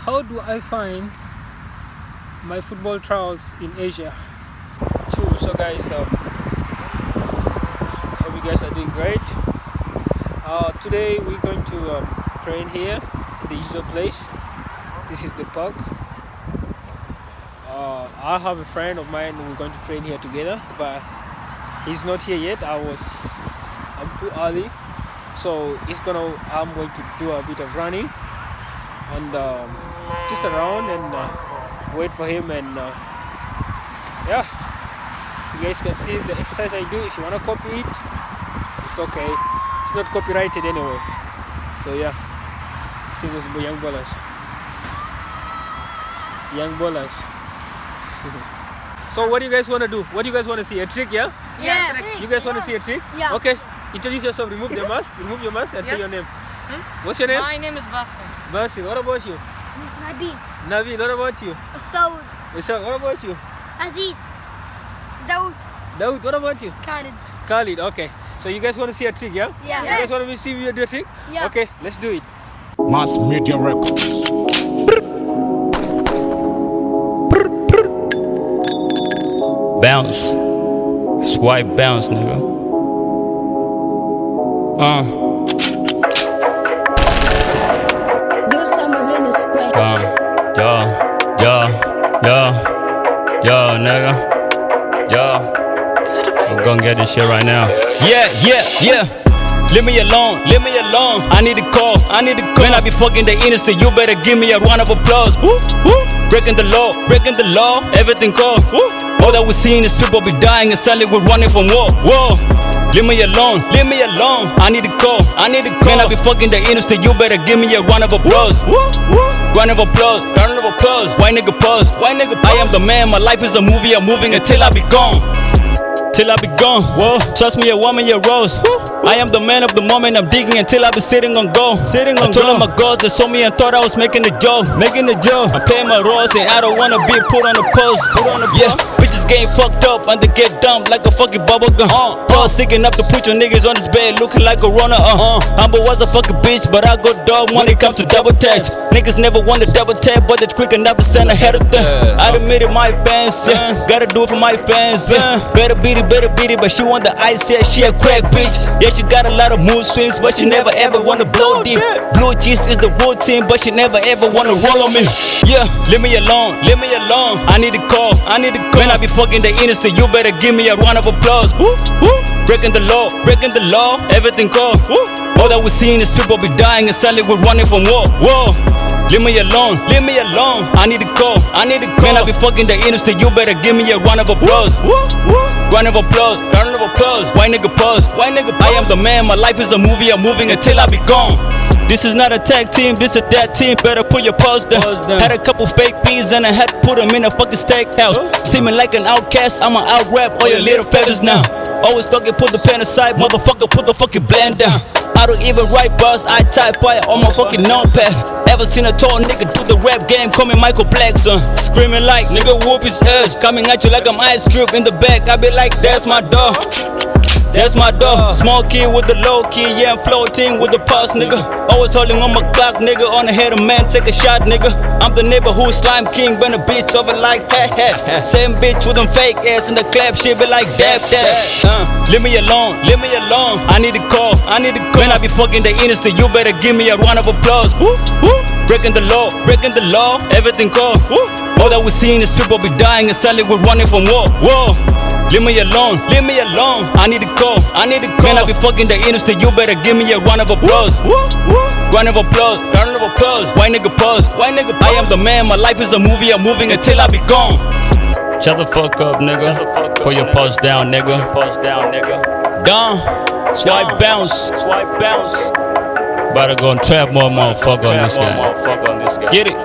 How do I find my football trials in Asia? So guys, hope you guys are doing great. Today we're going to train here in the usual place. This is the park. I have a friend of mine. We're going to train here together, but he's not here yet. I'm too early, so I'm going to do a bit of running and just around and wait for him. And yeah, you guys can see the exercise I do. If you want to copy it, it's okay. It's not copyrighted anyway. So yeah, see those young ballers. So what do you guys want to do? What do you guys want to see? A trick, yeah? Yeah. You guys want to see a trick? Yeah. Okay. Introduce yourself. Remove your mask. Remove your mask and say your name. What's your name? My name is Basil. Basil. What about you? Nabi. What about you? Saud. Ishaq. What about you? Aziz. Daud. Daud. What about you? Khalid. Okay. So you guys want to see a trick, yeah? Yeah. You guys want to see me do a trick? Yeah. Okay. Let's do it. Mass Media Records. Bounce. Swipe bounce, nigga. Do something in the square. Yo, nigga. Yo. I'm gonna get this shit right now. Yeah. Leave me alone. I need a call. When I be fucking the industry, you better give me a round of applause. Breaking the law, everything cold. All that we seeing is people be dying and sadly we're running from war. Leave me alone. I need a call. When I be fucking the industry, you better give me a round of applause. Round of applause. Why nigga pause? I am the man, my life is a movie, I'm moving until I be gone. Whoa, trust me, a woman, your rose. I am the man of the moment, I'm digging until I be sitting on gold. I told them my goals, they saw me and thought I was making a joke. I'm paying my roles and I don't wanna be put on the post. Yeah, bitches getting fucked up and they get dumped like a fucking bubble gum. Bro, sick enough to put your niggas on this bed looking like a runner. Humble was a fucking bitch, but I go dog when it comes to double tax. Niggas never want to double tap, but it's quick enough to send ahead of them. I admitted my fans, yeah. Gotta do it for my fans, yeah. Better beat it, but she want the ice, yeah. She a crack bitch. Yeah, she got a lot of mood swings, but she never ever wanna blow deep. Blue cheese is the routine, but she never ever wanna roll on me. Yeah, leave me alone. I need a call. When I be fucking the industry, you better give me a round of applause. Breaking the law, everything cold. All that we seeing is people be dying and sadly we're running from war. Leave me alone. I need a call. When I be fucking the industry, you better give me a round of applause. Round of applause. Why nigga pause? I am the man, my life is a movie, I'm moving until I be gone. This is not a tag team, this is that team, better put your paws down. Had a couple fake bees and I had to put them in a fucking steakhouse. Seeming like an outcast, I'ma out-rap all your little feathers now. Always talking, put the pen aside, motherfucker, put the fucking blend down. I don't even write bars, I type fire on my fucking notepad. Ever seen a tall nigga do the rap game, call me Michael Blackson. Screaming like, nigga whoop his ass. Coming at you like I'm Ice Cube in the back, I be like, that's my dog. Small key with the low key, yeah, I'm floating with the pulse, nigga. Always holding on my clock, nigga. On the head of man, take a shot, nigga. I'm the neighborhood slime king, been a bitch over like that. Same bitch with them fake ass in the clap, shit be like that. Leave me alone. I need a call. When I be fucking the industry, you better give me a round of applause. Breaking the law, everything cold. All that we seeing is people be dying and sadly we're running from war. Leave me alone. I need a call. When I be fucking the industry, you better give me a round of applause. Round of applause. Why nigga pause? I am the man, my life is a movie, I'm moving until I be gone. Shut the fuck up, nigga. Put your pulse down, nigga. Down. Swipe bounce. Better go and trap more motherfucker on this guy. Get it.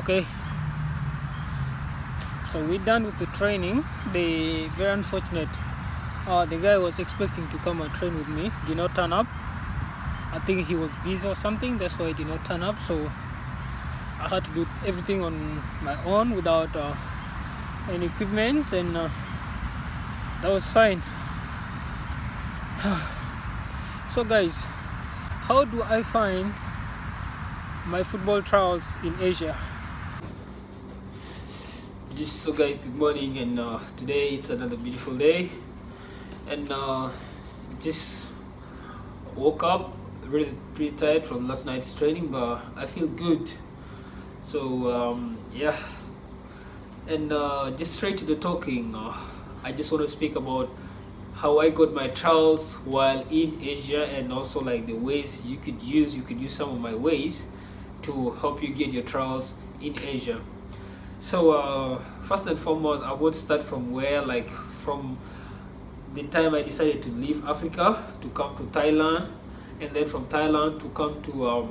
Okay, so we're done with the training. The very unfortunate, the guy was expecting to come and train with me, did not turn up. I think he was busy or something, that's why he did not turn up. So I had to do everything on my own without any equipment, and that was fine. So guys, how do I find my football trials in Asia? So guys, good morning, and today it's another beautiful day, and just woke up really pretty tired from last night's training, but I feel good. So yeah, and just straight to the talking, I just want to speak about how I got my trials while in Asia, and also like the ways you could use some of my ways to help you get your trials in Asia. So first and foremost, I would start from from the time I decided to leave Africa to come to Thailand, and then from Thailand to come to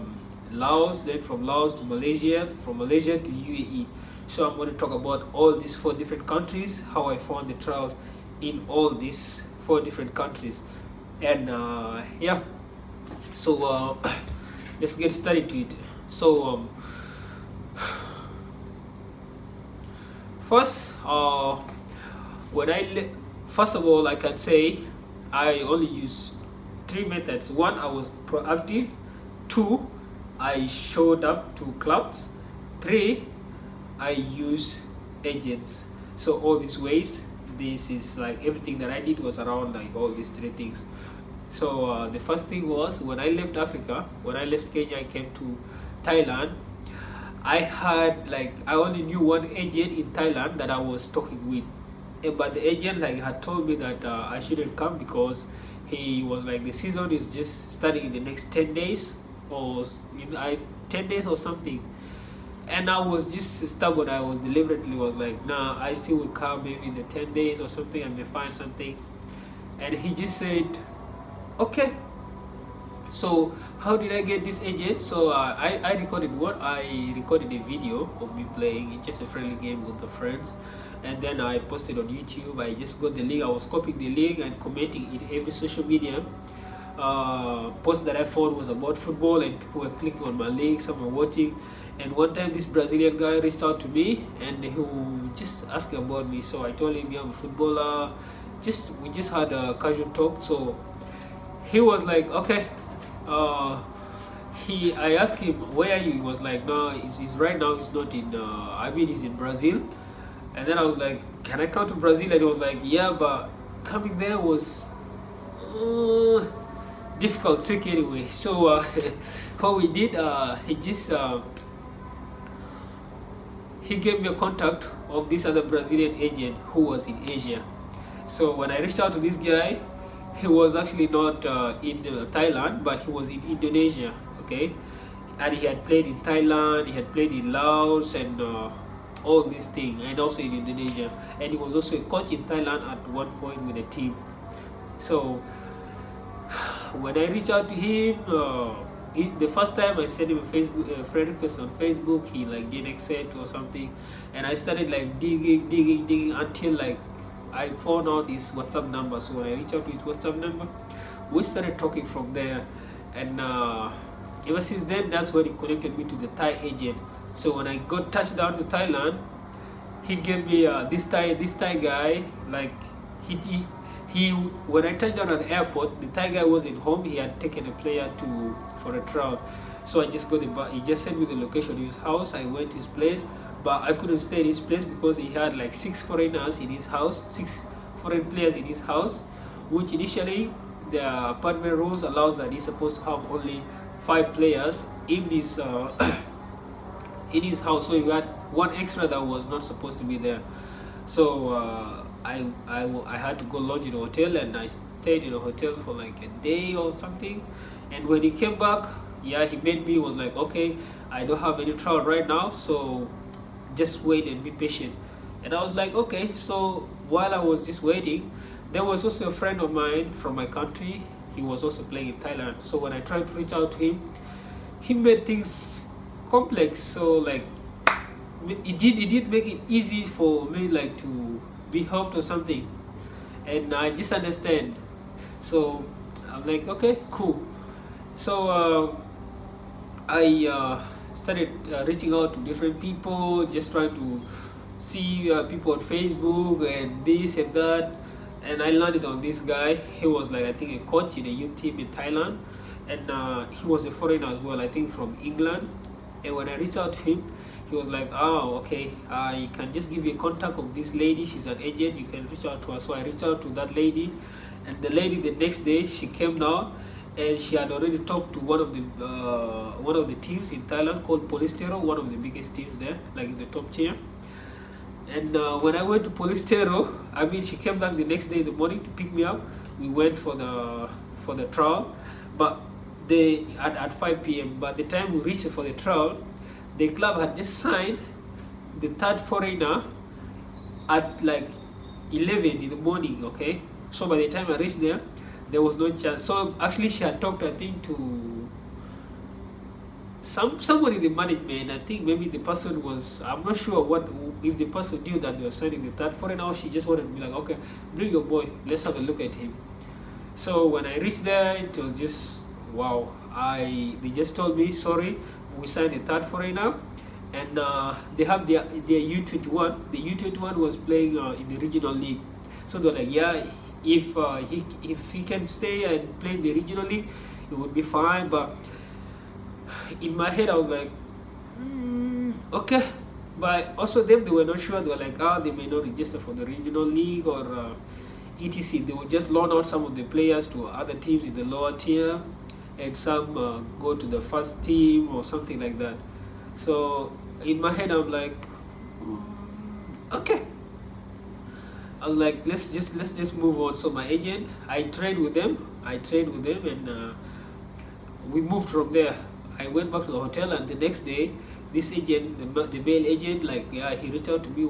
Laos, then from Laos to Malaysia, from Malaysia to UAE. So I'm going to talk about all these 4 different countries, how I found the trials in all these 4 different countries, and yeah, so let's get started to it. So first, first of all, I can say I only use 3 methods. 1, I was proactive. 2, I showed up to clubs. 3, I use agents. So all these ways, this is like everything that I did was around like all these 3 things. So the first thing was, when I left Africa, when I left Kenya, I came to Thailand. I only knew 1 agent in Thailand that I was talking with, but the agent had told me that I shouldn't come because he was like, the season is just starting in the next 10 days or 10 days or something. And I was just stubborn. I was deliberately like, nah, I still will come maybe in the 10 days or something, I may find something. And he just said, okay. So how did I get this agent? So I recorded what? I recorded a video of me playing. It's just a friendly game with the friends, and then I posted on YouTube. I just got the link. I was copying the link and commenting in every social media post that I found was about football, and people were clicking on my link, some were watching. And one time this Brazilian guy reached out to me and he just asked about me. So I told him, yeah, I'm a footballer. We just had a casual talk. So he was like, okay. I asked him, where are you? He was like, no, he's right now he's not in he's in Brazil. And then I was like, can I come to Brazil? And he was like, yeah, but coming there was difficult, tricky anyway. So what we did, he gave me a contact of this other Brazilian agent who was in Asia. So when I reached out to this guy, he was actually not in Thailand, but he was in Indonesia, okay? And he had played in Thailand, he had played in Laos, and all these things, and also in Indonesia. And he was also a coach in Thailand at one point with a team. So when I reached out to him, the first time I sent him a friend request on Facebook, he like didn't accept or something, and I started like digging until like I found out his WhatsApp number. So when I reached out to his WhatsApp number, we started talking from there, and ever since then, that's when he connected me to the Thai agent. So when I got touched down to Thailand, he gave me this Thai guy. Like he when I touched down at the airport, the Thai guy wasn't home. He had taken a player for a trial. So I just he just sent me the location of his house. I went to his place, but I couldn't stay in his place because he had like 6 foreigners in his house, 6 foreign players in his house, which initially the apartment rules allows that he's supposed to have only 5 players in his in his house. So you had 1 extra that was not supposed to be there. So I had to go lodge in a hotel, and I stayed in a hotel for like a day or something. And when he came back, yeah, he made me, was like, okay, I don't have any trial right now, so just wait and be patient. And I was like, okay. So while I was just waiting, there was also a friend of mine from my country. He was also playing in Thailand. So when I tried to reach out to him, he made things complex. So like it did make it easy for me like to be helped or something, and I just understand. So I'm like, okay, cool. So I started reaching out to different people, just trying to see people on Facebook and this and that, and I landed on this guy. He was like, I think, a coach in a youth team in Thailand, and he was a foreigner as well, I think from England. And when I reached out to him, he was like, oh, okay, I can just give you a contact of this lady. She's an agent, you can reach out to her. So I reached out to that lady, and the lady, the next day, she came down, and she had already talked to one of the teams in Thailand called Polistero, one of the biggest teams there, like in the top tier. And when I went to Polistero, she came back the next day in the morning to pick me up. We went for the trial, but they at 5 p.m. By the time we reached for the trial, the club had just signed the 3rd foreigner at like 11 in the morning, okay? So by the time I reached there was no chance. So actually she had talked, I think, to someone in the management. I think maybe the person was, I'm not sure if the person knew that they were signing the 3rd foreigner, or she just wanted to be like, okay, bring your boy, let's have a look at him. So when I reached there, it was just, wow. They just told me, sorry, we signed a 3rd foreigner, and they have their U21. The U21 was playing in the regional league. So they're like, yeah, if he can stay and play in the regional league, it would be fine. But in my head, I was like, okay. But also them, they were not sure. They were like, they may not register for the regional league or etc. They would just loan out some of the players to other teams in the lower tier, and some go to the first team or something like that. So in my head, I'm like, okay. I was like, let's just move on. So my agent, I trained with them, and we moved from there. I went back to the hotel, and the next day, this agent, the male agent, like, yeah, he reached out to me.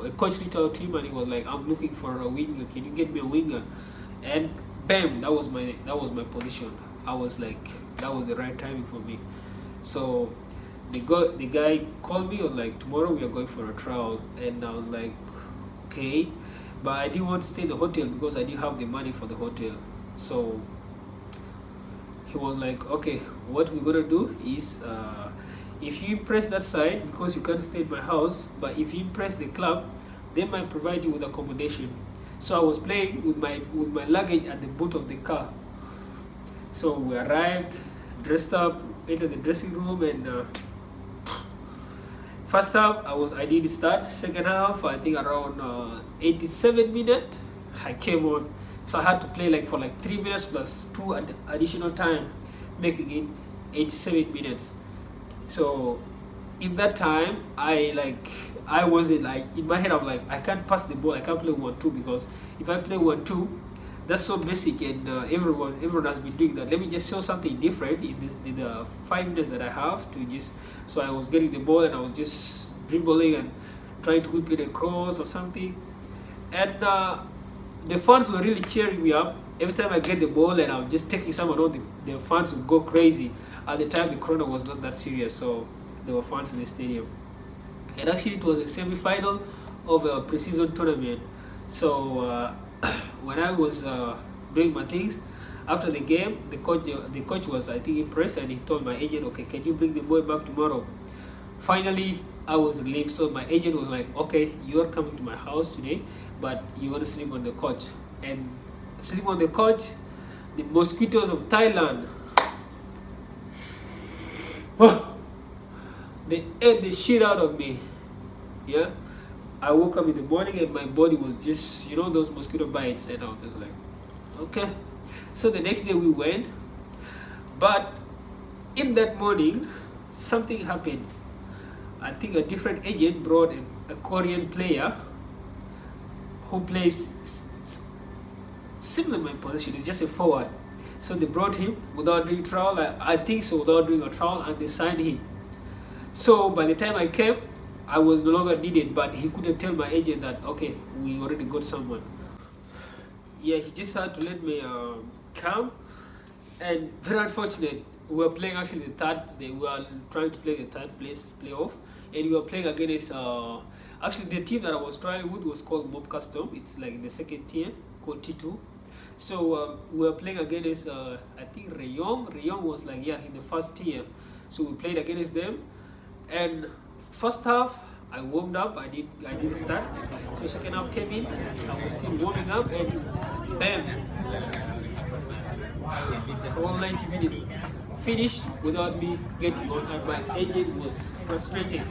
A coach reached out to him, and he was like, I'm looking for a winger. Can you get me a winger? And bam, that was my position. I was like, that was the right timing for me. So the guy called me, was like, tomorrow we are going for a trial. And I was like, okay, but I didn't want to stay in the hotel because I didn't have the money for the hotel. So he was like, okay, what we're gonna do is, if you impress that side, because you can't stay in my house, but if you impress the club, they might provide you with accommodation. So I was playing with my luggage at the boot of the car. So we arrived, dressed up, entered the dressing room, and first half I didn't start. Second half, I think around 87 minutes, I came on. So I had to play like for like 3 minutes plus 2 additional time, making it 87 minutes. So in that time, I wasn't like, in my head I'm like, I can't pass the ball, I can't play 1-2, because if I play 1-2, that's so basic, and everyone has been doing that. Let me just show something different in the 5 minutes that I have to just. So I was getting the ball and I was just dribbling and trying to whip it across or something, and the fans were really cheering me up every time I get the ball, and I'm just taking someone on. The fans would go crazy. At the time, the corona was not that serious, so there were fans in the stadium. And actually, it was a semi-final of a pre-season tournament. So when I was doing my things after the game, the coach was, I think, impressed, and he told my agent, okay, can you bring the boy back tomorrow? Finally, I was relieved. So my agent was like, okay, you are coming to my house today, but you're gonna sleep on the couch. And sleep on the couch, the mosquitoes of Thailand, they ate the shit out of me. Yeah, I woke up in the morning and my body was just, those mosquito bites, and I was just like, okay. So the next day we went, but in that morning something happened. I think a different agent brought a Korean player who plays similar to my position. It's just a forward. So they brought him without doing trial, I think so, without doing a trial, and they signed him. So by the time I came, I was no longer needed, but he couldn't tell my agent that, okay, we already got someone. Yeah, he just had to let me come, and very unfortunate, we were playing actually we were trying to play the third place playoff, and we were playing against, actually the team that I was trying with was called Mob Custom. It's like in the second tier, called T2. So we were playing against, I think Rayong was like, yeah, in the first tier. So we played against them, and first half I warmed up, I didn't start. So second half came in, I was still warming up, and bam, all 90 minutes finished without me getting on, and my agent was frustrated,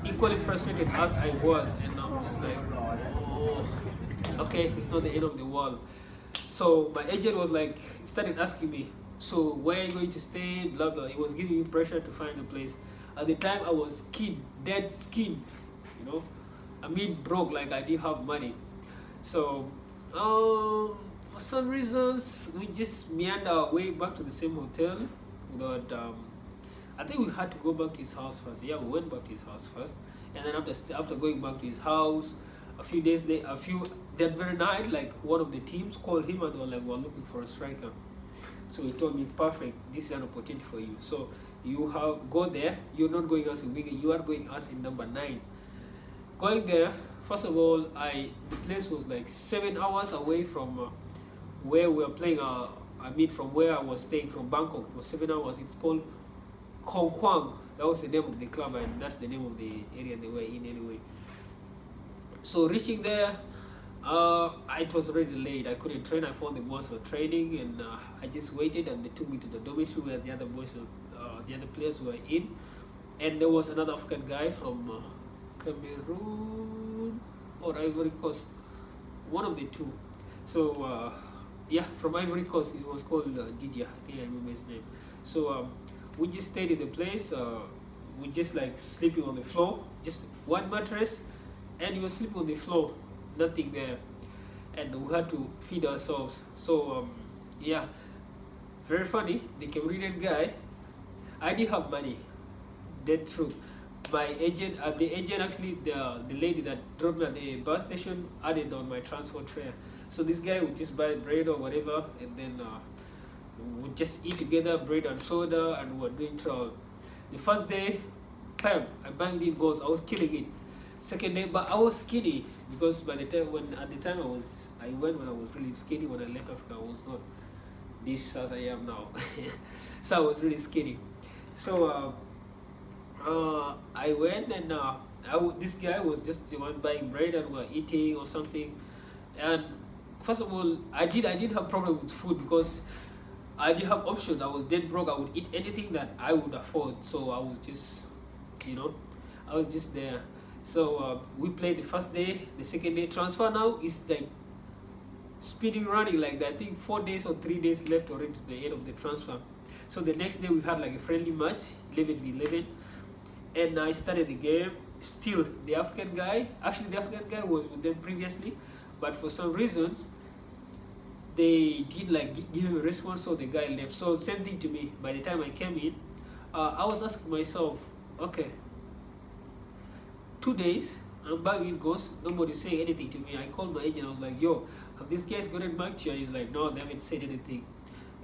equally frustrated as I was, and I'm just like, oh, okay, it's not the end of the world. So my agent was like, started asking me, so where are you going to stay, blah blah. He was giving me pressure to find a place. At the time I was dead skin, I mean broke, like I didn't have money. So for some reasons we just meandered our way back to the same hotel without, I think we had to go back to his house first. Yeah, we went back to his house first, and then after going back to his house, that very night, like one of the teams called him and they were like, we're looking for a striker. So he told me, perfect, this is an opportunity for you. So you go there, you're not going as a winger, you are going as in number 9. Going there, first of all, the place was like 7 hours away from where we were playing, from where I was staying, from Bangkok. It was 7 hours. It's called Khong Kwang. That was the name of the club, and that's the name of the area they were in anyway. So reaching there, it was already late. I couldn't train. I found the boys were training, and I just waited, and they took me to the dormitory where the other players were in. And there was another African guy from Cameroon or Ivory Coast, one of the two. So yeah, from Ivory Coast. It was called Didier, I think I remember his name. So we just stayed in the place. We just like sleeping on the floor, just one mattress, and you were sleeping on the floor, nothing there, and we had to feed ourselves. So yeah, very funny. The Cameroonian guy, I didn't have money, dead truth. My agent, the agent actually, the lady that dropped me at the bus station added on my transport fare. So this guy would just buy bread or whatever, and then we just eat together, bread and soda, and we were doing trial. The first day, bam, I banged in goals. I was killing it. Second day, but I was skinny because by the time I went when I was really skinny. When I left Africa, I was not this as I am now. So I was really skinny. So I went and this guy was just the one buying bread and we were eating or something. And first of all, I did have problem with food because I didn't have options. I was dead broke. I would eat anything that I would afford. So I was just, I was just there. So we played the first day. The second day transfer now is like speeding running like that. I think 4 days or 3 days left already to the end of the transfer. So the next day we had like a friendly match, 11v11, and I started the game. Still the African guy was with them previously, but for some reasons they did like give him a response, so the guy left. So same thing to me. By the time I came in, I was asking myself, okay, 2 days I'm back in goals, nobody's saying anything to me. I called my agent. I was like, yo, have these guys gotten back to you? And he's like, no, they haven't said anything.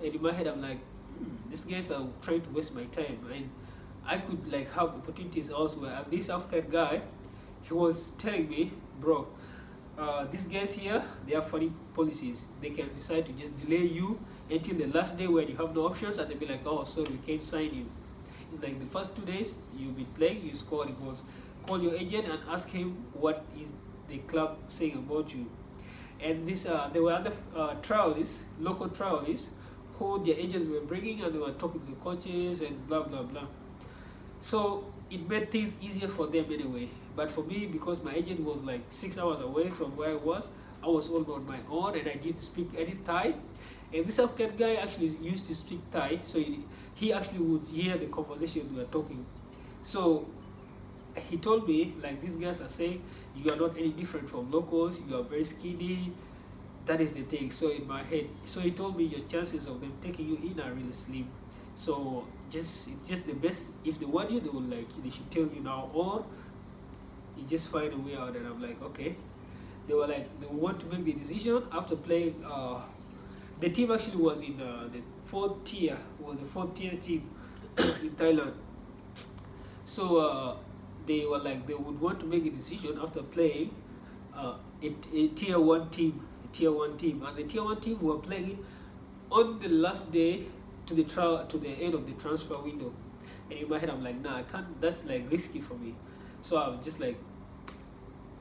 And in my head I'm like, these guys are trying to waste my time. And I could like have opportunities elsewhere. And this African guy, he was telling me, bro, these guys here, they have funny policies. They can decide to just delay you until the last day when you have no options, and they'll be like, oh, sorry, we can't sign you. It's like the first 2 days you've been playing, you score the goals. Call your agent and ask him what is the club saying about you. And this there were other local trialists who their agents were bringing, and they were talking to the coaches and blah blah blah. So it made things easier for them anyway. But for me, because my agent was like 6 hours away from where I was all on my own, and I didn't speak any Thai. And this African guy actually used to speak Thai, so he actually would hear the conversation we were talking. So he told me, like, these guys are saying you are not any different from locals, you are very skinny, that is the thing. So in my head, so he told me your chances of them taking you in are really slim. So it's just the best. If they want you, they should tell you now, or you just find a way out. And I'm like, okay. They were like, they want to make the decision after playing. The team actually was in the fourth tier. Was a fourth tier team in Thailand. So they were like, they would want to make a decision after playing a tier one team, and the tier one team were playing on the last day to the end of the transfer window. And in my head I'm like, nah, I can't. That's like risky for me. So I was just like,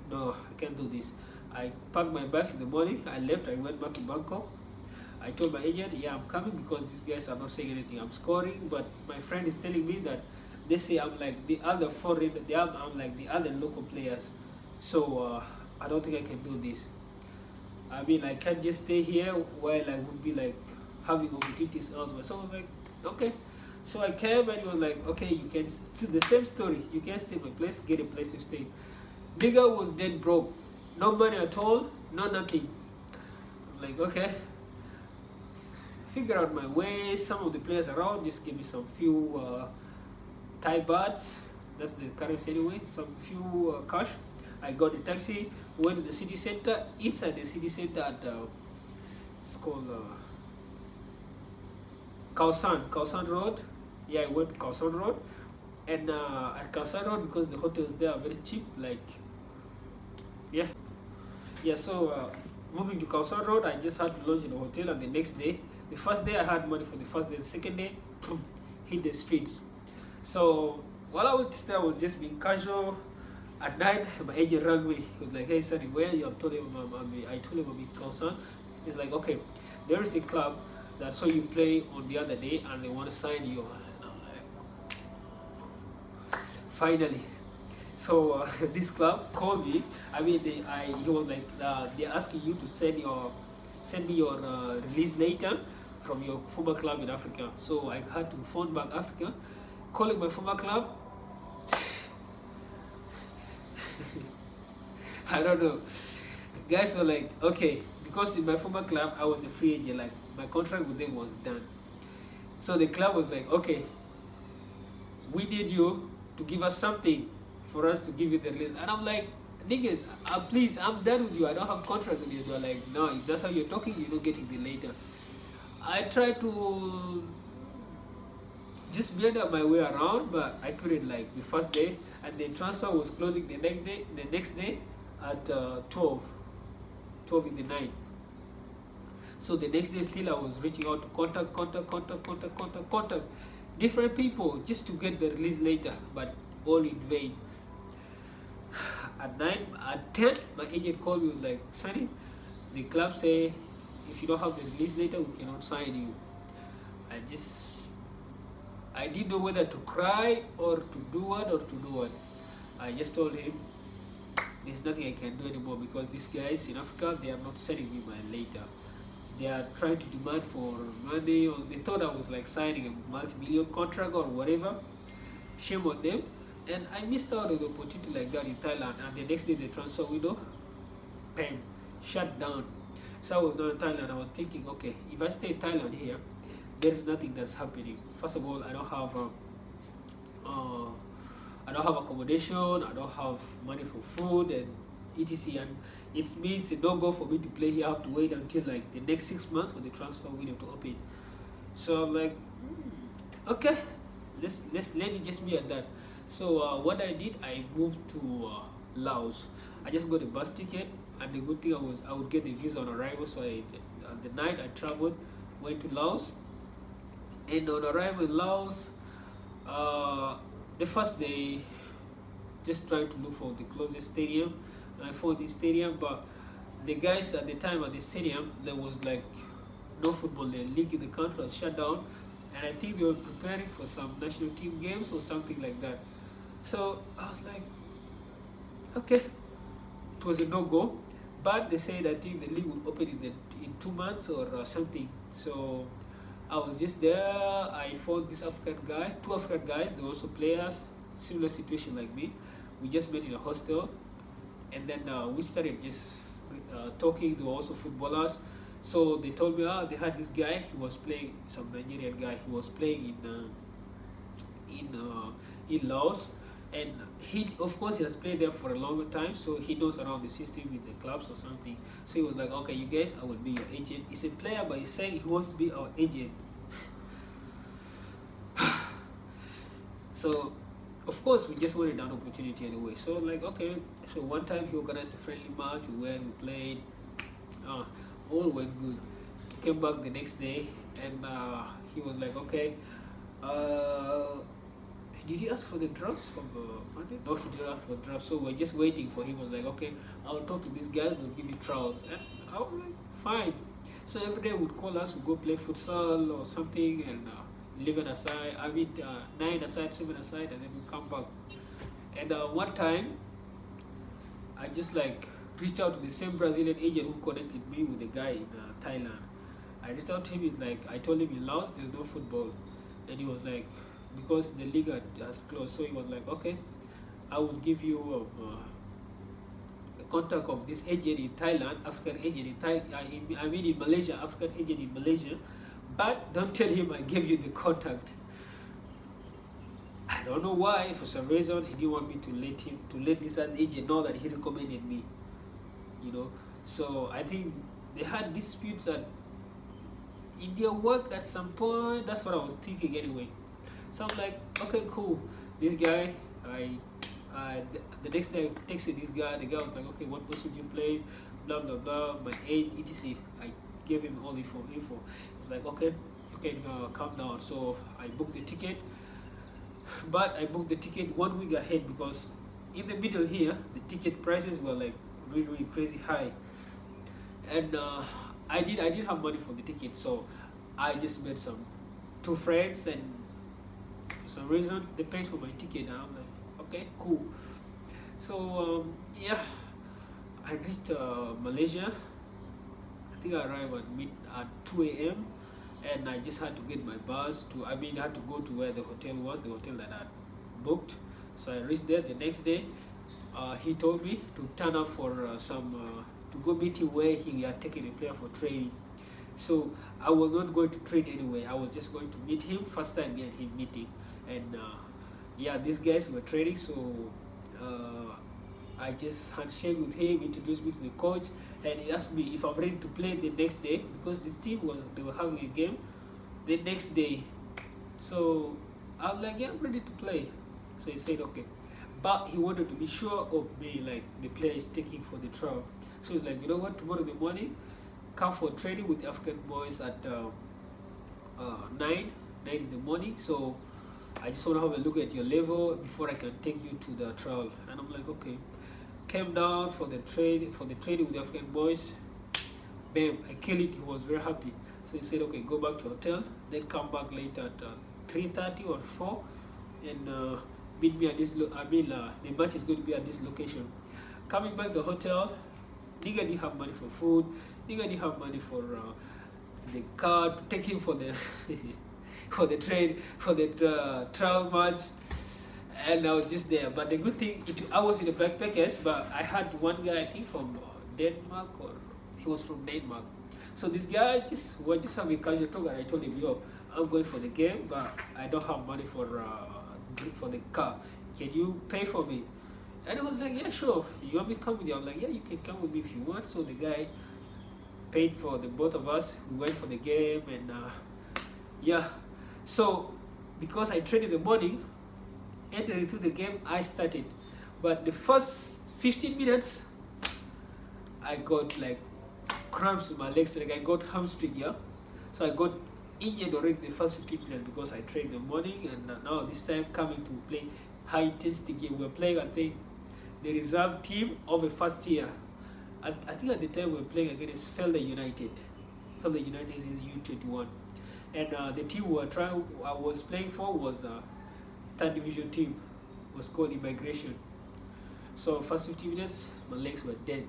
no, I can't do this. I packed my bags in the morning. I left. I went back to Bangkok. I told my agent, yeah, I'm coming because these guys are not saying anything. I'm scoring, but my friend is telling me that they say I'm like the other foreign. I'm like the other local players. So I don't think I can do this. I mean, I can't just stay here while I would be like having opportunities elsewhere. So I was like, okay. So I came, and he was like, okay, you can still the same story. You can stay in my place, get a place to stay. Nigga was dead broke, no money at all, no nothing. I'm like, okay. Figure out my way. Some of the players around just give me some few Thai bahts. That's the currency anyway. Some few cash. I got the taxi. Went to the city center. Inside the city center at it's called Khao San Road. Yeah, I went to Khao San Road, and at Khao San Road, because the hotels there are very cheap. Like, yeah. So moving to Khao San Road, I just had to launch in a hotel, and the next day. The first day I had money for the first day. The second day, hit the streets. So while I was just there, I was just being casual. At night, my agent rang me. He was like, "Hey, Sonny, where are you?" I told him I'm in Khao. He's like, "Okay, there is a club that saw you play on the other day, and they want to sign you." And I'm like, finally. So this club called me. I mean, he was like, they're asking you to send me your release later from your former club in Africa. So I had to phone back Africa, calling my former club. I don't know. Guys were like, okay, because in my former club I was a free agent, like my contract with them was done. So the club was like, okay, we need you to give us something for us to give you the release. And I'm like, niggas, please, I'm done with you. I don't have contract with you. They're like, no, if that's how you're talking, you're not getting the later. I tried to just meander my way around, but I couldn't. Like the first day, and the transfer was closing the next day. The next day at 12 in the night. So the next day still I was reaching out to contact different people just to get the release later, but all in vain. At 9, at 10, my agent called me, was like, Sonny, the club say if you don't have the release later, we cannot sign you. I didn't know whether to cry or to do what. I just told him there's nothing I can do anymore, because these guys in Africa, they are not sending me my later. They are trying to demand for money, or they thought I was like signing a multi-million contract or whatever. Shame on them. And I missed out on the opportunity like that in Thailand, and the next day the transfer window, bam, shut down. So I was now in Thailand. I was thinking, okay, if I stay in Thailand here, there is nothing that's happening. First of all, I don't have accommodation, I don't have money for food and etc. And it means a no-go for me to play here. I have to wait until like the next 6 months for the transfer window to open. So I'm like, okay, let it just be at that. So what I did, I moved to Laos. I just got a bus ticket, and the good thing I would get the visa on arrival. So on the night I traveled, went to Laos, and on arrival in Laos, the first day, just trying to look for the closest stadium. I found this stadium, but the guys at the time at the stadium, there was like no football league in the country, was shut down, and I think they were preparing for some national team games or something like that. So I was like, okay, it was a no-go, but they said I think the league will open in 2 months or something. So I was just there. I found this African guy, 2 African guys, they were also players, similar situation like me. We just met in a hostel, and then we started just talking. They were also footballers. So they told me, they had this guy, he was playing, some Nigerian guy, he was playing in Laos, and he, of course, he has played there for a longer time, so he knows around the system with the clubs or something. So he was like, okay, you guys, I will be your agent. He's a player, but he's saying he wants to be our agent. So of course we just wanted an opportunity anyway. So like, okay, so one time he organized a friendly match, we went, we played, all went good. Came back the next day, and he was like, okay, did you ask for the drafts from Monday? No, he didn't ask for drafts. So we're just waiting for him. He was like, okay, I'll talk to these guys, they'll give me trials. And I was like, fine. So every day would call us, we go play futsal or something, and 11 aside, 9 aside, 7 aside, and then we come back. And one time, I just like reached out to the same Brazilian agent who connected me with the guy in Thailand. I reached out to him. He's like, I told him in Laos there's no football, and he was like, because the league has closed. So he was like, okay, I will give you the contact of this agent in Thailand, African agent in Thailand. I mean in Malaysia, African agent in Malaysia, but don't tell him I gave you the contact. I don't know why. For some reasons, he didn't want me to let this agent know that he recommended me. You know, so I think they had disputes in their work at some point. That's what I was thinking anyway. So I'm like, okay, cool. This guy, the next day I texted this guy. The guy was like, okay, what position do you play? Blah blah blah. My age, etc. I gave him all info. He's like, okay, you can calm down. So I booked the ticket, but I booked the ticket 1 week ahead, because in the middle here the ticket prices were like really crazy high, and I didn't have money for the ticket, so I just met some 2 friends, and for some reason they paid for my ticket, and I'm like, okay, cool. So yeah, I reached Malaysia. I think I arrived at 2 a.m. and I just had to get my bus I had to go to where the hotel was, the hotel that I booked. So I reached there the next day. He told me to turn up for to go meet him where he had taken a player for training. So I was not going to train anyway. I was just going to meet him, first time me and him meeting. And yeah, these guys were training, so I just handshake with him, introduced me to the coach, and he asked me if I'm ready to play the next day because this team they were having a game the next day. So I was like, yeah, I'm ready to play. So he said, okay. But he wanted to be sure of me, like the player is taking for the trial. So he's like, you know what, tomorrow in the morning, come for training with the African boys at 9 in the morning. So I just want to have a look at your level before I can take you to the trial. And I'm like, okay. Came down for the training with the African boys. Bam, I killed it. He was very happy. So he said, okay, go back to hotel, then come back later at 3:30 or 4, and meet me at this. The match is going to be at this location. Coming back to the hotel, nigga didn't have money for food. Nigga didn't have money for the car to take him for the for the trial match. And I was just there. But the good thing, I was in the backpackers, but I had one guy, I think from Denmark, or he was from Denmark. So this guy we're just having casual talk, and I told him, yo, I'm going for the game, but I don't have money for the car. Can you pay for me? And he was like, yeah, sure. You want me to come with you? I'm like, yeah, you can come with me if you want. So the guy paid for the both of us. We went for the game, and yeah. So because I trained in the morning, entering into the game, I started. But the first 15 minutes, I got like cramps in my legs, like I got hamstring, yeah. So I got injured already the first 15 minutes because I trained in the morning, and now this time coming to play high intensity game. We're playing, I think, the reserve team of a first year. I think at the time we were playing against Felder United. Felder United is U21, and the team I was playing for was third division team, was called Immigration. So first 15 minutes, my legs were dead,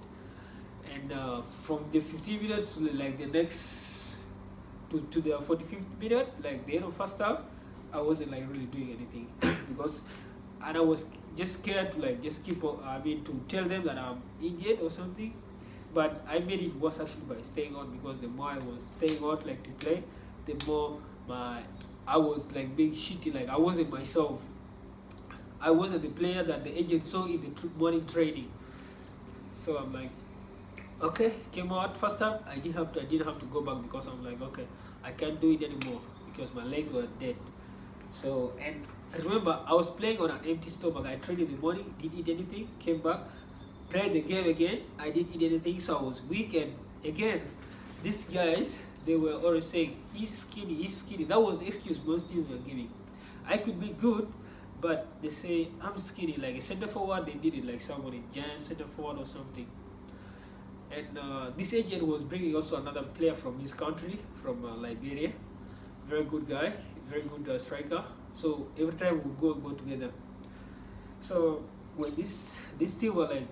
and from the 15 minutes to like the next to the 45th minute, like the end of first half, I wasn't like really doing anything because, and I was just scared to like just keep on, to tell them that I'm injured or something. But I made it worse actually by staying out, because the more I was staying out like to play, the more I was like being shitty, like I wasn't myself. I wasn't the player that the agent saw in the morning training. So I'm like, okay, came out first time. I didn't have to go back, because I'm like, okay, I can't do it anymore because my legs were dead. So, and I remember I was playing on an empty stomach. I trained in the morning, didn't eat anything, came back, played the game again. I didn't eat anything, so I was weak. And again, these guys, they were always saying, he's skinny, he's skinny. That was the excuse most teams were giving. I could be good, but they say I'm skinny. Like a center forward, they did it like somebody, giant center forward or something. And this agent was bringing also another player from his country, from Liberia. Very good guy, very good striker. So every time we would go together. So when this team were like,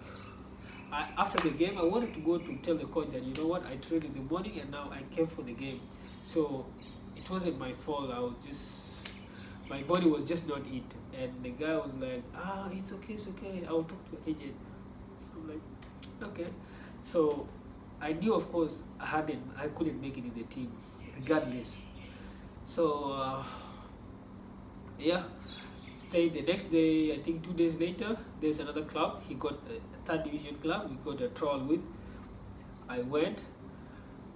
after the game, I wanted to go to tell the coach that, you know what, I trained in the morning and now I came for the game. So it wasn't my fault. I was just, my body was just not it. And the guy was like, it's okay, I'll talk to the agent. So I'm like, okay. So I knew, of course, I couldn't make it in the team, regardless. So yeah, stayed the next day. I think 2 days later, there's another club. He got a third division club. We got a trial with. I went.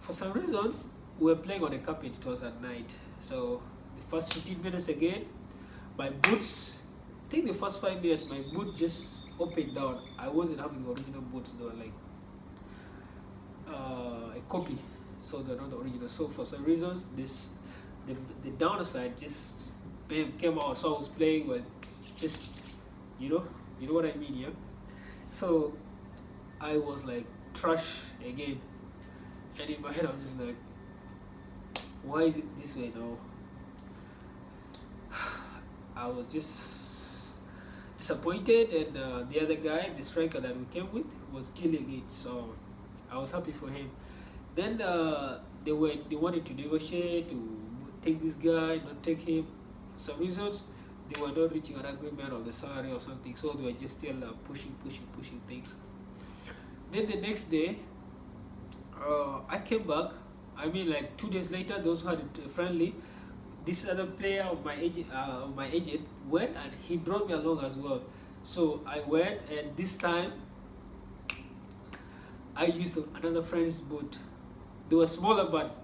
For some reasons, we were playing on a carpet. It was at night. So the first 15 minutes again, my boots. I think the first 5 minutes, my boot just opened down. I wasn't having original boots. They were like a copy, so they're not the original. So for some reasons, the downside just came out. So I was playing with just, you know what I mean, yeah. So I was like trash again, and in my head I'm just like, why is it this way now? I was just disappointed, and the other guy, the striker that we came with, was killing it. So I was happy for him. Then they wanted to negotiate to take this guy, not take him. For some reasons, they were not reaching an agreement on the salary or something, so they were just still pushing things. Then the next day, I came back. I mean, like 2 days later, those who had it friendly, this other player of my agent went, and he brought me along as well. So I went, and this time I used another friend's boot. They were smaller, but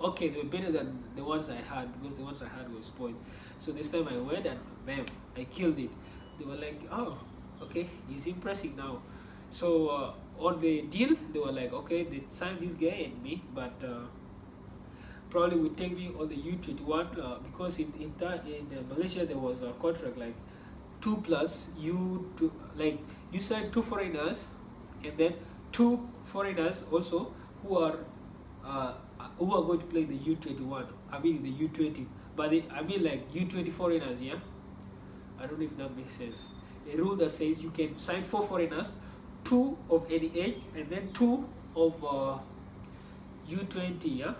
okay, they were better than the ones I had, because the ones I had were spoiled. So this time I went and bam, I killed it. They were like, oh, okay, he's impressing now. So on the deal, they were like, okay, they signed this guy and me, but probably would take me on the U21 because in Malaysia there was a contract like 2+ like you sign 2 foreigners and then 2 foreigners also who are going to play the U21. I mean the U20, but I mean like U20 foreigners. Yeah, I don't know if that makes sense. A rule that says you can sign 4 foreigners, 2 of any age, and then 2 of U20.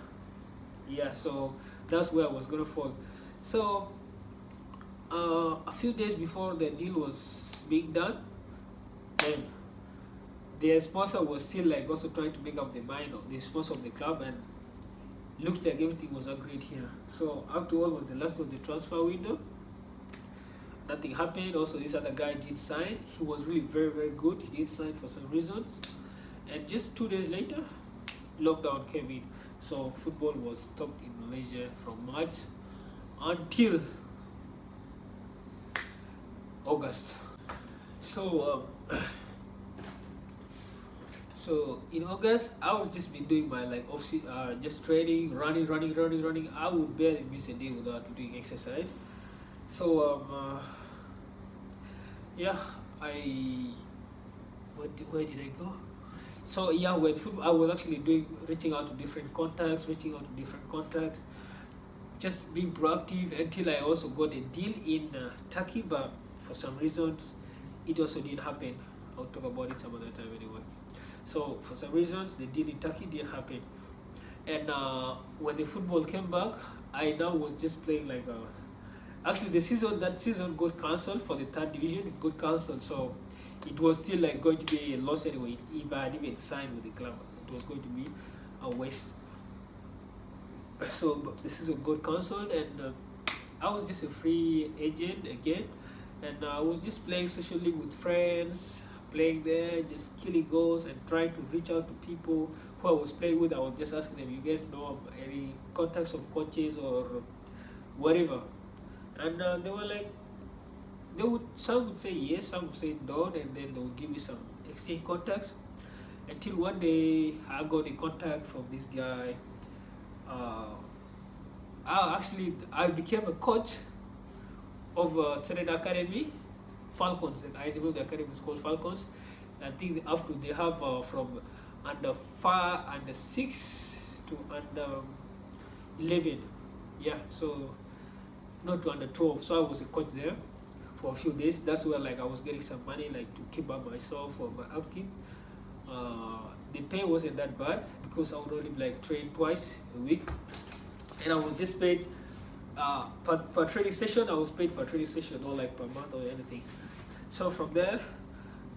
Yeah. So that's where I was gonna fall. So a few days before the deal was being done, then their sponsor was still like also trying to make up their mind of the sponsor of the club, and looked like everything was agreed here. So after all was the last of the transfer window. Nothing happened. Also, this other guy did sign. He was really very, very good. He did sign for some reasons. And just 2 days later, lockdown came in. So football was stopped in Malaysia from March until August. So so in August, I was just been doing my like just training, running. I would barely miss a day without doing exercise. So yeah, where did I go? So yeah, when I was actually reaching out to different contacts, just being proactive until I also got a deal in Turkey, but for some reasons it also didn't happen. I'll talk about it some other time anyway. So for some reasons the deal in Turkey didn't happen, and when the football came back, I now was just playing like actually that season got cancelled for the 3rd division. It got cancelled, so it was still like going to be a loss anyway. If I had even signed with the club, it was going to be a waste. So the season got cancelled, and I was just a free agent again, and I was just playing socially with friends, playing there, just killing goals and trying to reach out to people who I was playing with. I was just asking them, you guys know any contacts of coaches or whatever, and they were like, some would say yes, some would say no, and then they would give me some exchange contacts, until one day I got a contact from this guy. I became a coach of certain academy, Falcons. I remember the academy is called Falcons. I think after they have from under 6 to under 11. Yeah, so not to under 12. So I was a coach there for a few days. That's where like I was getting some money like to keep up myself for my upkeep. The pay wasn't that bad because I would only like train twice a week, and I was just paid per training session. I was paid per training session, not like per month or anything. So from there,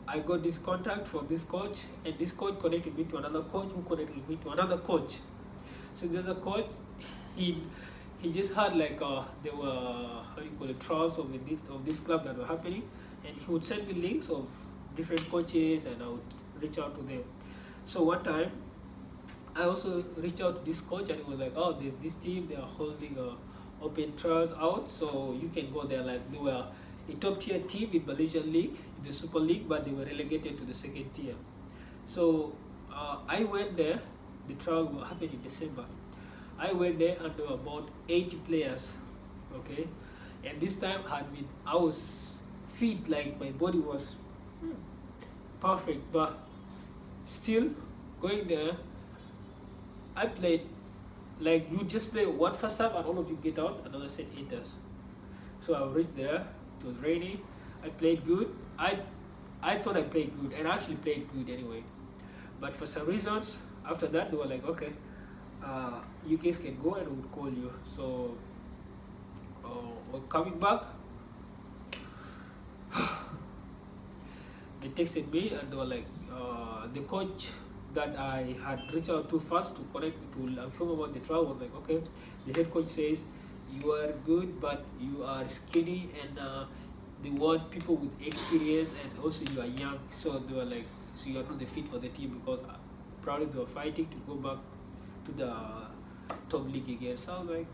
I got this contact from this coach, and this coach connected me to another coach, who connected me to another coach. So the other coach, he just had like there were trials of this club that were happening, and he would send me links of different coaches, and I would reach out to them. So one time, I also reached out to this coach, and he was like, oh, there's this team, they are holding open trials out, so you can go there. Like, they were a top tier team in Malaysian League, in the Super League, but they were relegated to the 2nd tier. So I went there. The trial will happen in December. I went there, and there were about 80 players, okay? And this time I was fit, like my body was perfect, but still going there, I played like you just play one first half and all of you get out, another set enters. So I reached there, it was raining, I played good. I thought I played good, and I actually played good anyway. But for some reasons, after that, they were like, okay, you guys can go, and we'll call you. So we're coming back. They texted me, and they were like, the coach that I had reached out to first to connect to inform about the trial was like, okay, the head coach says you are good, but you are skinny, and they want people with experience, and also you are young. So they were like, so you are not the fit for the team, because probably they were fighting to go back to the top league again. So I was like,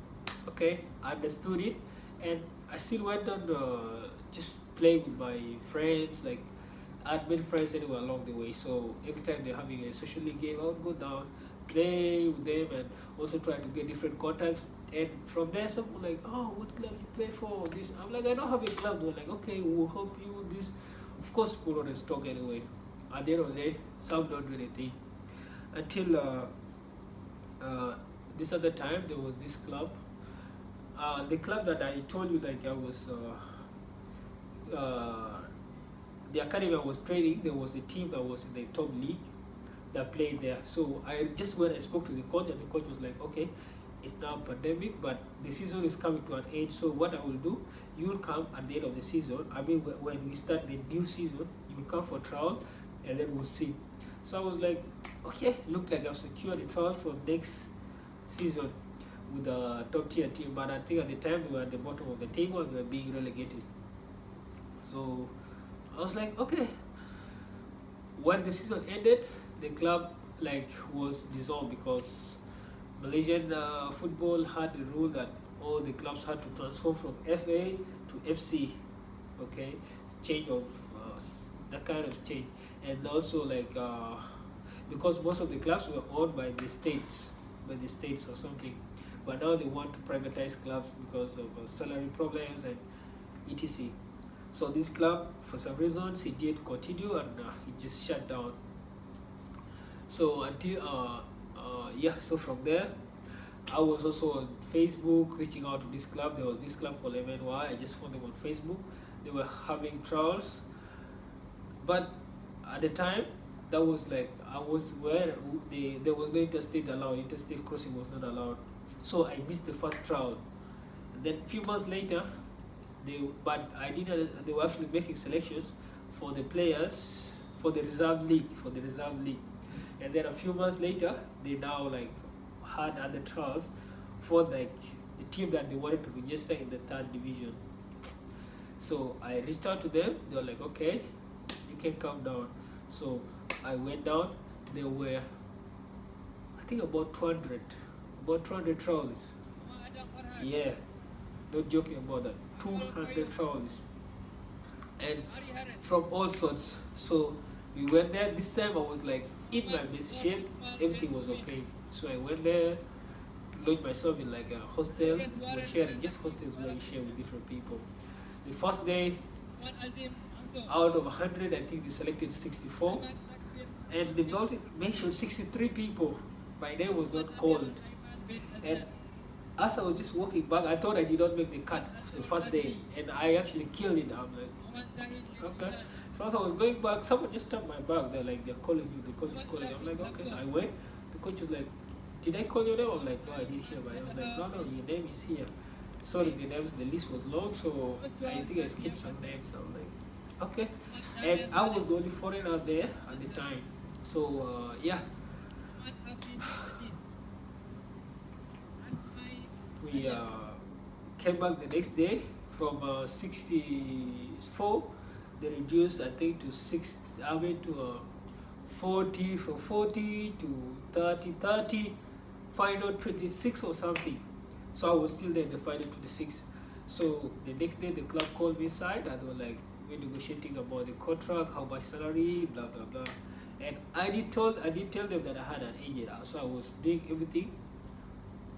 okay, I understood it, and I still went on just playing with my friends. Like, I had many friends anyway along the way, so every time they're having a social league game, I would go down, play with them, and also try to get different contacts. And from there, some were like, oh, what club you play for? This, I'm like, I don't have a club. They're like, okay, we'll help you. This, of course, people always talk anyway. At the end of the day, some don't do anything. Until this other time, there was this club. The club that I told you, like, I was, the academy I was training, there was a team that was in the top league that played there. So I just went and spoke to the coach, and the coach was like, okay, it's now pandemic, but the season is coming to an end. So what I will do, you will come at the end of the season. I mean, when we start the new season, you will come for trial, and then we'll see. So I was like, okay, look like I've secured the trial for next season with a top tier team. But I think at the time they were at the bottom of the table and they were being relegated. So I was like, okay. When the season ended, the club like was dissolved because Malaysian football had the rule that all the clubs had to transform from FA to FC. Okay, change of that kind of change, and also like because most of the clubs were owned by the states, or something, but now they want to privatize clubs because of salary problems and etc. So this club, for some reasons, it didn't continue, and it just shut down. So until yeah, so from there, I was also on Facebook reaching out to this club. There was this club called MNY. I just found them on Facebook. They were having trials, but at the time, that was like I was where there was no interstate allowed. Interstate crossing was not allowed. So I missed the first trial. And then a few months later, they were actually making selections for the players for the reserve league. And then a few months later, they now like had other trials for like the team that they wanted to register in the 3rd division. So I reached out to them. They were like, okay, you can come down. So I went down. There were, I think, about 200 trials. Yeah, not joking about that. 200 trials, and from all sorts. So we went there. This time I was like in my best shape. Everything was okay. So I went there, lodged myself in like a hostel. We're sharing just hostels where you share with different people. The first day, out of 100, I think they selected 64, and the Baltic mentioned 63 people. My name was not called, and as I was just walking back, I thought I did not make the cut the first day, and I actually killed it. I'm like, okay. So as I was going back, someone just tapped my back. They're like, they're calling you. The coach is calling. I'm like, okay. I went. The coach was like, did I call your name? I'm like, no, I didn't hear. But I was like, no, your name is here. Sorry, the list was long, so I think I skipped some names. I'm like, okay. And I was the only foreigner there at the time. So yeah. We came back the next day from 64. They reduced, I think, to 40, from 40 to 30, final 26 or something. So I was still there in the final 26. So the next day, the club called me inside, and they were like, we're negotiating about the contract, how much salary, blah blah blah. And I did tell them that I had an agent, so I was doing everything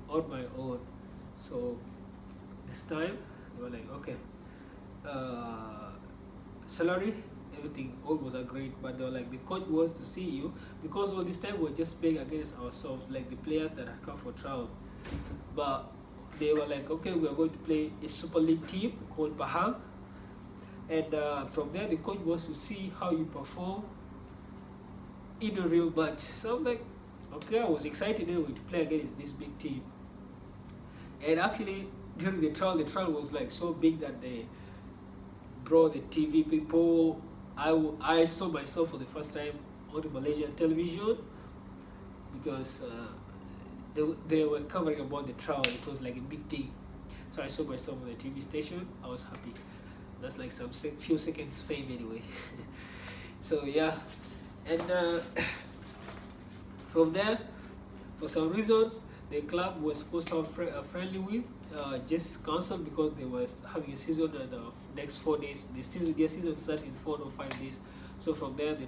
on my own. So this time they were like, okay, salary, everything, all was agreed, but they were like, the coach wants to see you, because all this time we're just playing against ourselves, like the players that had come for trial. But they were like, okay, we are going to play a Super League team called Pahang, and from there the coach wants to see how you perform in a real match. So I'm like, okay, I was excited anyway to play against this big team. And actually, during the trial was like so big that they brought the TV people. I saw myself for the first time on the Malaysian television, because they were covering about the trial. It was like a big thing. So I saw myself on the TV station. I was happy. That's like some few seconds fame anyway. So yeah, And from there, for some reasons, the club was supposed to have a friendly with just cancelled because they were having a season and next 4 days. Their season starts in 4 or 5 days. So from there, the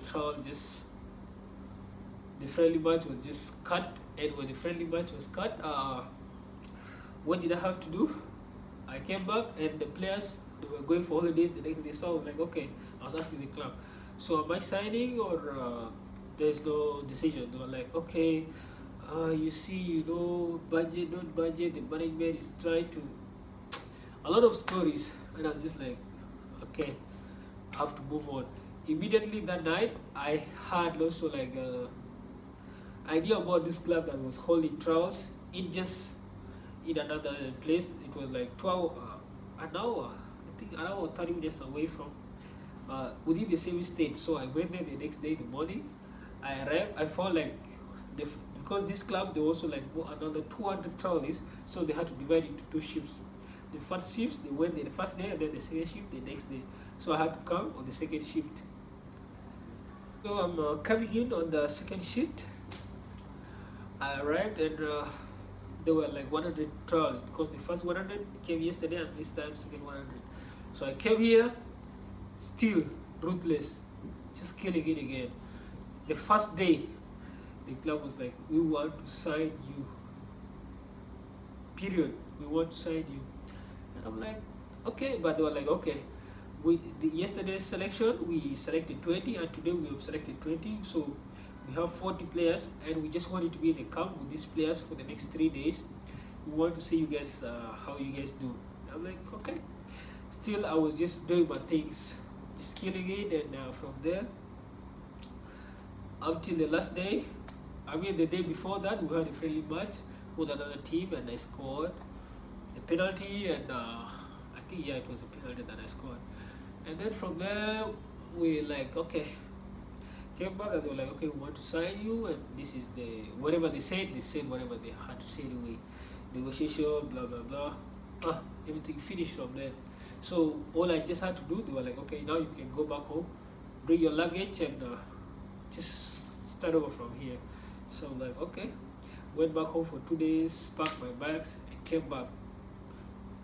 friendly match was just cut. And when the friendly match was cut, what did I have to do? I came back and the players, they were going for holidays the next day. So I was like, okay, I was asking the club, so am I signing or there's no decision? They were like, okay, you see, budget, not budget, the management is trying to, a lot of stories. And I'm just like, okay, I have to move on. Immediately that night, I had also like idea about this club that was holding trials in another place. It was like an hour, I think an hour 30 minutes away from within the same state. So I went there the next day in the morning. I arrived. I found like because this club, they also like another 200 trolleys, so they had to divide it into 2 shifts. The first shift, they went there the first day, and then the second shift the next day. So I had to come on the second shift. So I'm coming in on the second shift. I arrived and there were like 100 trials because the first 100 came yesterday and this time second 100. So I came here, still ruthless, just killing it again. The first day, the club was like, we want to sign you. Period. We want to sign you. And I'm like, okay. But they were like, okay. Yesterday's selection, we selected 20 and today we have selected 20. So we have 40 players and we just wanted to be in the camp with these players for the next 3 days. We want to see you guys, how you guys do. I'm like, okay. Still, I was just doing my things, just killing it. And from there, up till the last day, I mean the day before that, we had a friendly match with another team and I scored a penalty. And I think, yeah, it was a penalty that I scored. And then from there, we like, okay, came back and they were like, okay, we want to sign you, and this is whatever they said whatever they had to say anyway. Negotiation, blah blah blah. Everything finished from there. So all I just had to do, they were like, okay, now you can go back home, bring your luggage, and just start over from here. So I'm like, okay, went back home for 2 days, packed my bags, and came back.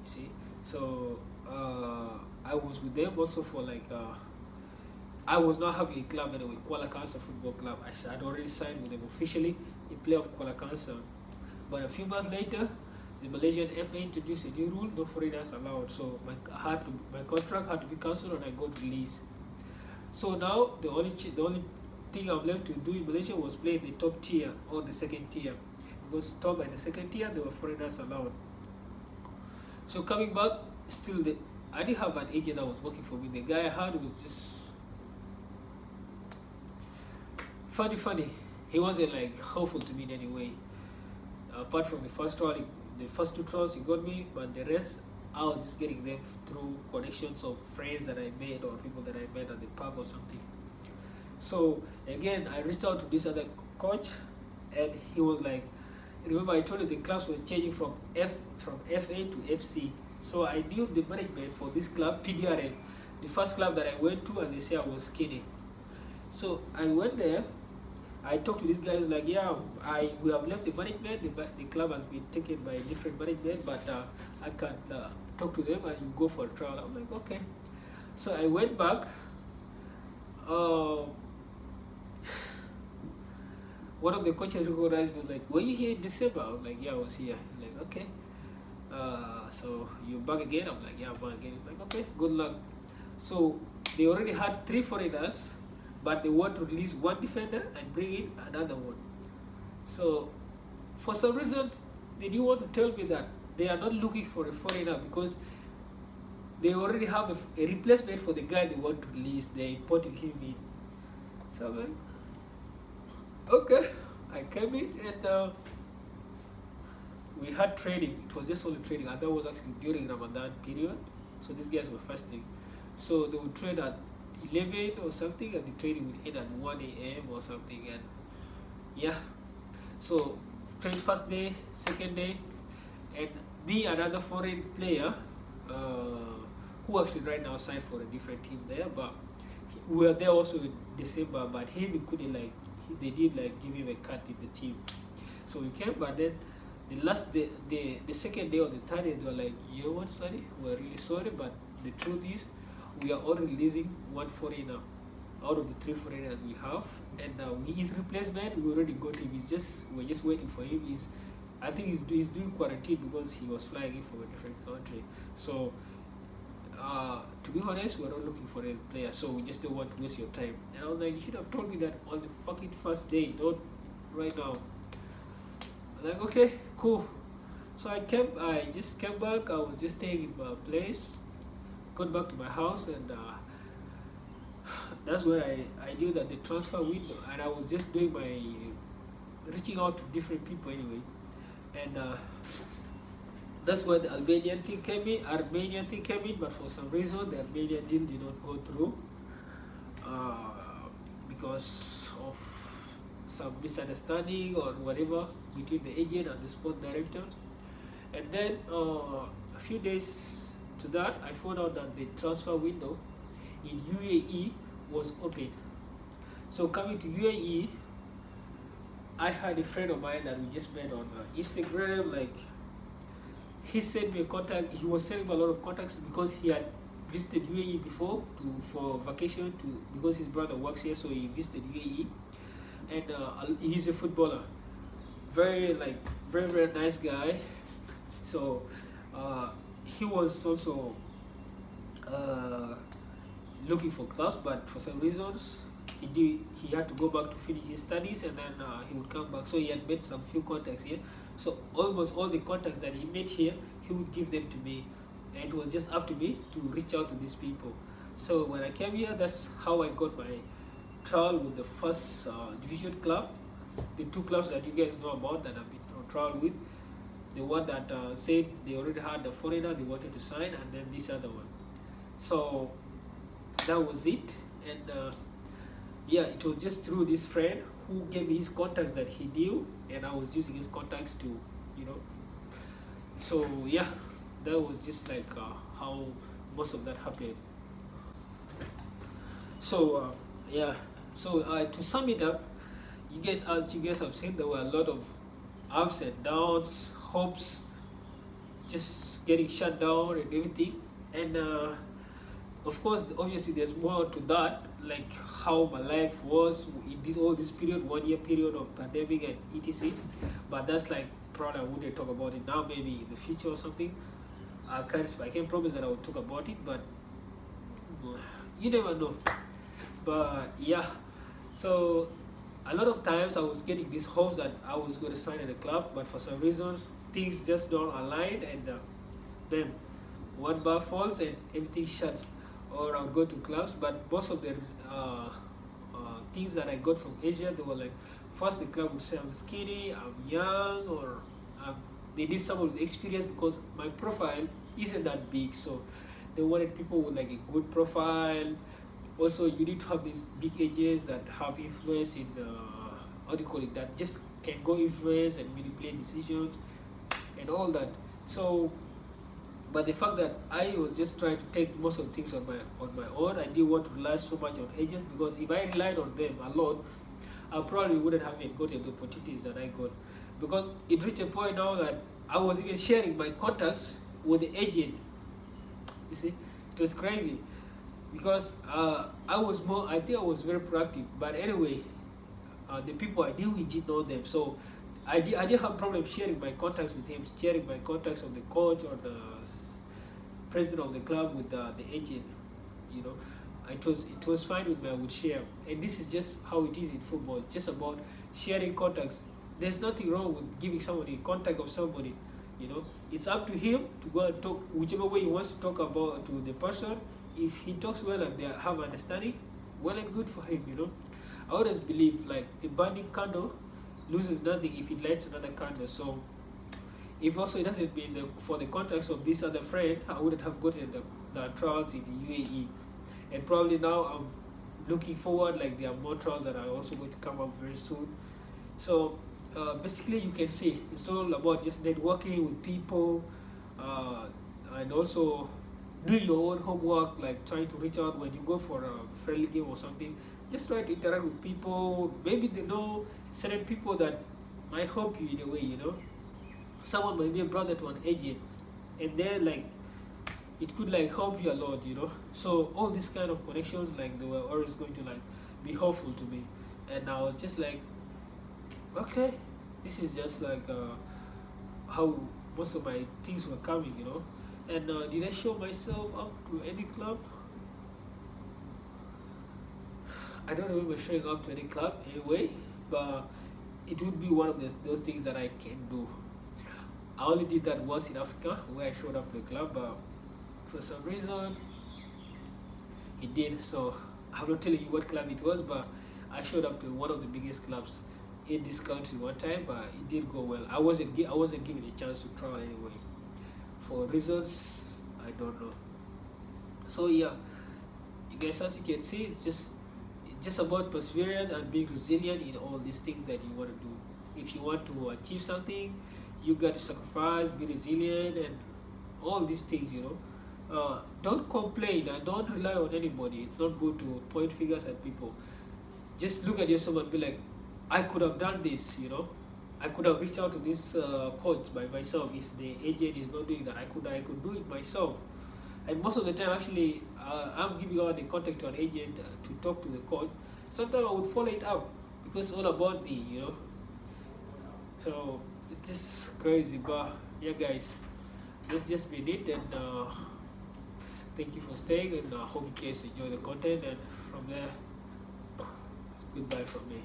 You see, so I was with them also for like. I was not having a club anyway, Kuala Kangsar Football Club. I had already signed with them officially in play of Kuala Kangsar. But a few months later, the Malaysian FA introduced a new rule: no foreigners allowed. So my contract had to be cancelled and I got released. So now the only thing I'm left to do in Malaysia was play in the top tier or the second tier, because top and the second tier there were foreigners allowed. So coming back, still I didn't have an agent that was working for me. The guy I had was just funny. He wasn't like helpful to me in any way. Apart from the first trial, the first 2 trials he got me, but the rest I was just getting them through connections of friends that I made or people that I met at the pub or something. So again, I reached out to this other coach, and he was like, remember I told you the clubs were changing from FA to FC. So I knew the management for this club, PDRM, the first club that I went to, and they say I was skinny. So I went there. I talked to these guys like, yeah, we have left the management. The club has been taken by a different management, but I can talk to them and you go for a trial. I'm like, okay. So I went back. One of the coaches recognized me, was like, were you here in December? I'm like, yeah, I was here. He's like, okay. So you're back again? I'm like, yeah, I'm back again. He's like, okay, good luck. So they already had 3 foreigners, but they want to release 1 defender and bring in another one. So for some reasons, they didn't want to tell me that they are not looking for a foreigner because they already have a replacement for the guy they want to release. They're importing him in. So I'm like, okay. I came in and we had training. It was just only training, and that was actually during Ramadan period. So these guys were fasting. So they would train at 11 or something, and the training would end at 1 a.m. or something. And yeah, so train first day, second day, and me, another foreign player who actually right now signed for a different team there, but we were there also in December, but him, he couldn't like, they did like give him a cut in the team. So we came, but then the last day, the second day or the third day, they were like, you know what, Sonny, we're really sorry, but the truth is, we are only releasing one foreigner out of the 3 foreigners we have, and his replacement, we already got him. We're just waiting for him. I think he's doing quarantine because he was flying in from a different country. So to be honest, we're not looking for a player, so we just don't want to waste your time. And I was like, you should have told me that on the fucking first day, not right now. I'm like, okay, cool. So I just came back. I was just staying in my place, got back to my house, and that's where I knew that the transfer window, and I was just doing my reaching out to different people anyway, and that's where the Armenian thing came in. But for some reason the Armenian deal did not go through because of some misunderstanding or whatever between the agent and the sport director. And then a few days to that, I found out that the transfer window in UAE was open. So coming to UAE, I had a friend of mine that we just met on Instagram. Like, he sent me a contact. He was sending me a lot of contacts because he had visited UAE before for vacation because his brother works here, so he visited UAE. And he's a footballer, very nice guy. So he was also looking for clubs, but for some reasons he had to go back to finish his studies, and then he would come back. So he had made some few contacts here. So almost all the contacts that he made here, he would give them to me, and it was just up to me to reach out to these people. So when I came here, that's how I got my trial with the first division club, the 2 clubs that you guys know about that I've been on trial with. The one that said they already had a foreigner they wanted to sign, and then this other one. So that was it. And yeah, it was just through this friend who gave me his contacts that he knew, and I was using his contacts to, so yeah, that was just like how most of that happened. So yeah, so to sum it up, as you guys have seen, there were a lot of ups and downs, hopes just getting shut down and everything. And of course, obviously there's more to that, like how my life was in all this period, 1 year period of pandemic and etc. But that's like, probably I wouldn't talk about it now, maybe in the future or something. I can't promise that I will talk about it, but you never know. But yeah, so a lot of times I was getting these hopes that I was going to sign at a club, but for some reasons things just don't align, and then one bar falls and everything shuts. Or I'll go to clubs, but most of the things that I got from Asia, they were like, first the club would say I'm skinny, I'm young, or they need someone with experience because my profile isn't that big, so they wanted people with like a good profile. Also, you need to have these big agents that have influence in how do you call it, that just can go influence and manipulate decisions and all that. So but the fact that I was just trying to take most of the things on my own, I didn't want to rely so much on agents, because if I relied on them alone, I probably wouldn't have even gotten the opportunities that I got. Because it reached a point now that I was even sharing my contacts with the agent. You see, it was crazy, because I think I was very proactive. But anyway, the people I knew, he didn't know them, so I didn't have problem sharing my contacts with him, sharing my contacts of the coach or the president of the club with the agent. It was fine with me. I would share, and this is just how it is in football. It's just about sharing contacts. There's nothing wrong with giving somebody contact of somebody. It's up to him to go and talk whichever way he wants to talk about to the person. If he talks well and they have understanding, well and good for him. I always believe, like, a burning candle loses nothing if it lights another candle. So if also it hasn't been for the contacts of this other friend, I wouldn't have gotten the trials in the UAE. And probably now I'm looking forward, like, there are more trials that are also going to come up very soon. So basically, you can see it's all about just networking with people, and also do your own homework, like trying to reach out when you go for a friendly game or something. Just try to interact with people. Maybe they know certain people that might help you in a way, you know. Someone might be a brother to an agent, and then like it could like help you a lot, you know. So all these kind of connections, like they were always going to like be helpful to me, and I was just like, okay, this is just like how most of my things were coming, you know. And did I show myself up to any club? I don't remember showing up to any club anyway, but it would be one of those things that I can do. I only did that once in Africa where I showed up to a club, but for some reason it did. So I'm not telling you what club it was, but I showed up to one of the biggest clubs in this country one time, but it did go well. I wasn't given a chance to travel anyway. For reasons I don't know. So yeah, you guys, as you can see, it's just about perseverance and being resilient in all these things that you want to do. If you want to achieve something, you got to sacrifice, be resilient, and all these things, you know. Don't complain and don't rely on anybody. It's not good to point fingers at people. Just look at yourself and be like, I could have done this, you know. I could have reached out to this coach by myself. If the agent is not doing that, I could do it myself. And most of the time, actually, I'm giving out the contact to an agent to talk to the coach. Sometimes I would follow it up because it's all about me, you know. So it's just crazy, but yeah, guys, that's just been it. And thank you for staying, and I hope you guys enjoy the content. And from there, goodbye from me.